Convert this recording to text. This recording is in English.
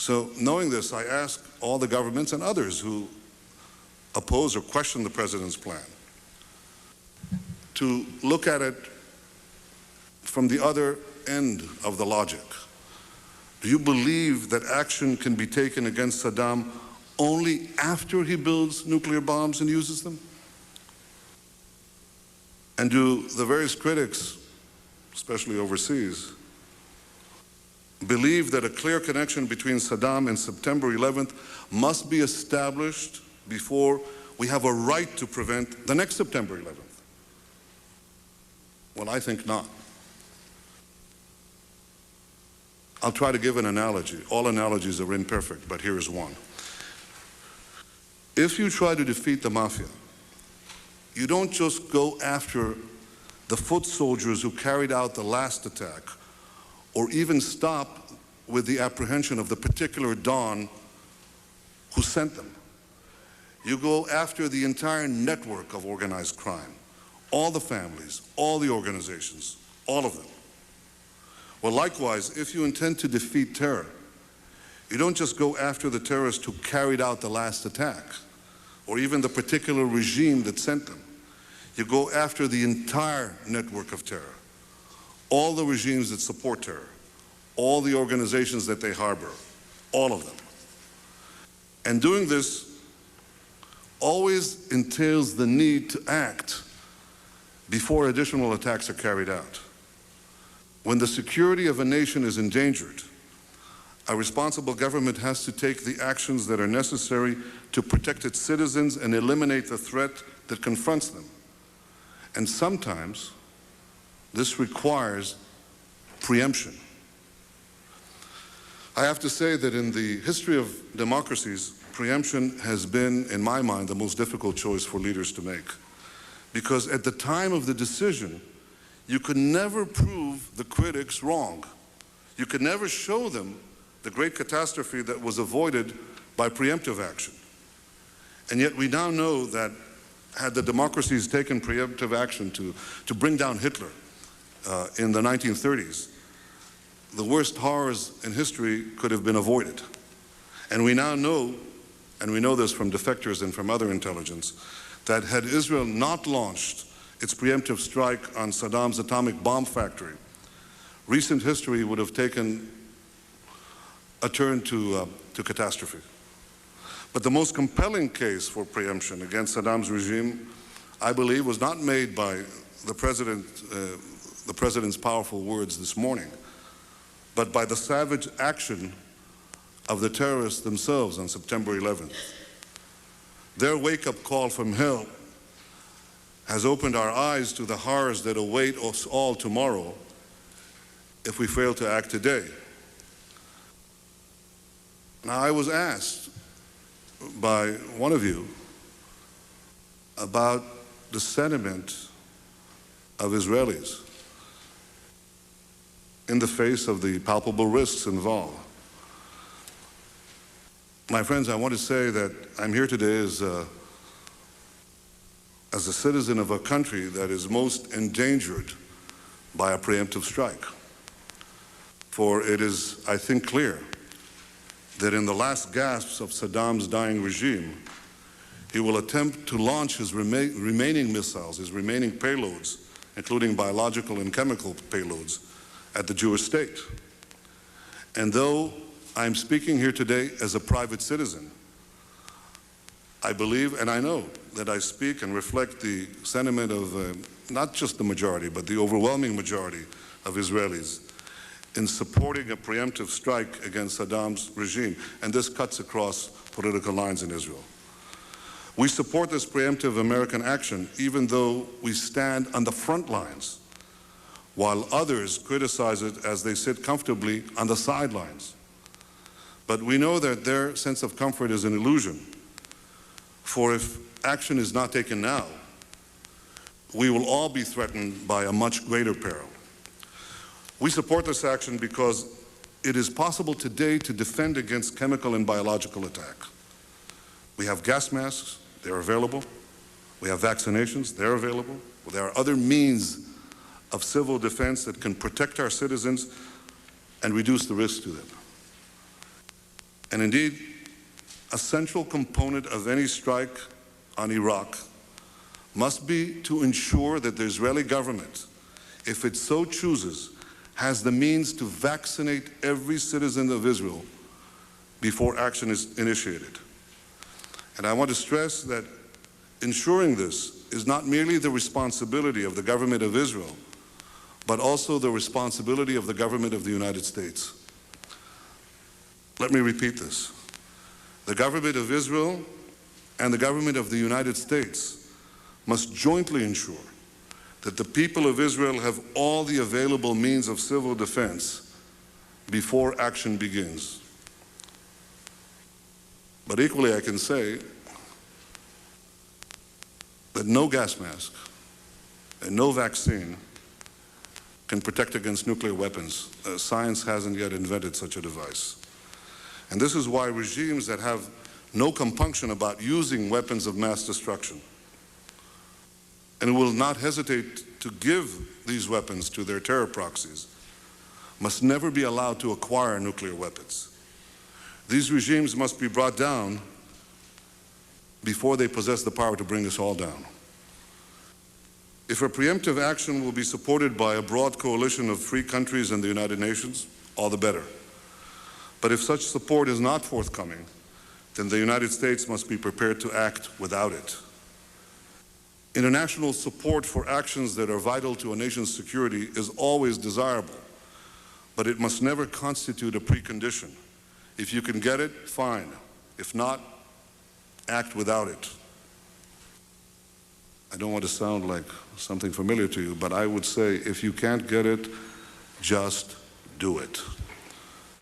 So knowing this, I ask all the governments and others who oppose or question the president's plan to look at it from the other end of the logic. Do you believe that action can be taken against Saddam only after he builds nuclear bombs and uses them? And do the various critics, especially overseas, believe that a clear connection between Saddam and September 11th must be established before we have a right to prevent the next September 11th? Well, I think not. I'll try to give an analogy. All analogies are imperfect, but here is one. If you try to defeat the mafia, you don't just go after the foot soldiers who carried out the last attack, or even stop with the apprehension of the particular Don who sent them. You go after the entire network of organized crime, all the families, all the organizations, all of them. Well, likewise, if you intend to defeat terror, you don't just go after the terrorists who carried out the last attack, or even the particular regime that sent them. You go after the entire network of terror, all the regimes that support terror, all the organizations that they harbor, all of them. And doing this always entails the need to act before additional attacks are carried out. When the security of a nation is endangered, a responsible government has to take the actions that are necessary to protect its citizens and eliminate the threat that confronts them. And sometimes this requires preemption. I have to say that in the history of democracies, preemption has been, in my mind, the most difficult choice for leaders to make. Because at the time of the decision, you could never prove the critics wrong. You could never show them the great catastrophe that was avoided by preemptive action. And yet we now know that had the democracies taken preemptive action to bring down Hitler in the 1930s, the worst horrors in history could have been avoided. And we now know, and we know this from defectors and from other intelligence, that had Israel not launched its preemptive strike on Saddam's atomic bomb factory, recent history would have taken a turn to catastrophe. But the most compelling case for preemption against Saddam's regime, I believe, was not made by the president's powerful words this morning, but by the savage action of the terrorists themselves on September 11th. Their wake-up call from hell has opened our eyes to the horrors that await us all tomorrow if we fail to act today. Now, I was asked by one of you about the sentiment of Israelis in the face of the palpable risks involved. My friends, I want to say that I'm here today as a citizen of a country that is most endangered by a preemptive strike. For it is, I think, clear that in the last gasps of Saddam's dying regime, he will attempt to launch his remaining missiles, his remaining payloads, including biological and chemical payloads, at the Jewish state. And though I'm speaking here today as a private citizen, I believe and I know that I speak and reflect the sentiment of not just the majority, but the overwhelming majority of Israelis in supporting a preemptive strike against Saddam's regime. And this cuts across political lines in Israel. We support this preemptive American action, even though we stand on the front lines, while others criticize it as they sit comfortably on the sidelines. But we know that their sense of comfort is an illusion. For if action is not taken now, we will all be threatened by a much greater peril. We support this action because it is possible today to defend against chemical and biological attack. We have gas masks, they're available. We have vaccinations, they're available. There are other means of civil defense that can protect our citizens and reduce the risk to them. And indeed, a central component of any strike on Iraq must be to ensure that the Israeli government, if it so chooses, has the means to vaccinate every citizen of Israel before action is initiated. And I want to stress that ensuring this is not merely the responsibility of the government of Israel, but also the responsibility of the government of the United States. Let me repeat this. The government of Israel and the government of the United States must jointly ensure that the people of Israel have all the available means of civil defense before action begins. But equally, I can say that no gas mask and no vaccine can protect against nuclear weapons. Science hasn't yet invented such a device. And this is why regimes that have no compunction about using weapons of mass destruction and will not hesitate to give these weapons to their terror proxies must never be allowed to acquire nuclear weapons. These regimes must be brought down before they possess the power to bring us all down. If a preemptive action will be supported by a broad coalition of free countries and the United Nations, all the better. But if such support is not forthcoming, then the United States must be prepared to act without it. International support for actions that are vital to a nation's security is always desirable, but it must never constitute a precondition. If you can get it, fine. If not, act without it. I don't want to sound like something familiar to you, but I would say if you can't get it, just do it.